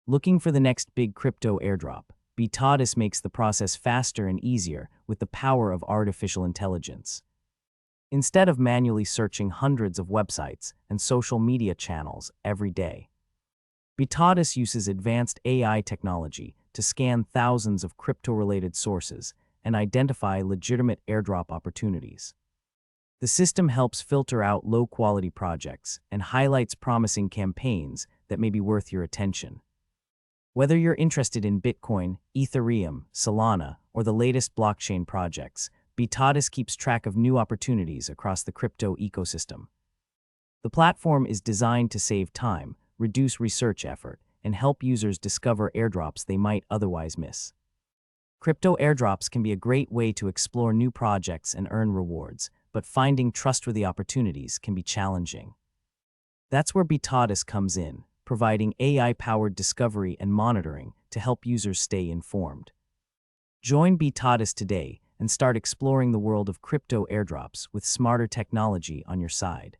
Looking for the next big crypto airdrop, Bitadis makes the process faster and easier with the power of artificial intelligence. Instead of manually searching hundreds of websites and social media channels every day, Bitadis uses advanced AI technology to scan thousands of crypto-related sources and identify legitimate airdrop opportunities. The system helps filter out low-quality projects and highlights promising campaigns that may be worth your attention. Whether you're interested in Bitcoin, Ethereum, Solana, or the latest blockchain projects, Bitadis keeps track of new opportunities across the crypto ecosystem. The platform is designed to save time, reduce research effort, and help users discover airdrops they might otherwise miss. Crypto airdrops can be a great way to explore new projects and earn rewards, but finding trustworthy opportunities can be challenging. That's where Bitadis comes in, providing AI-powered discovery and monitoring to help users stay informed. Join Bitadis today and start exploring the world of crypto airdrops with smarter technology on your side.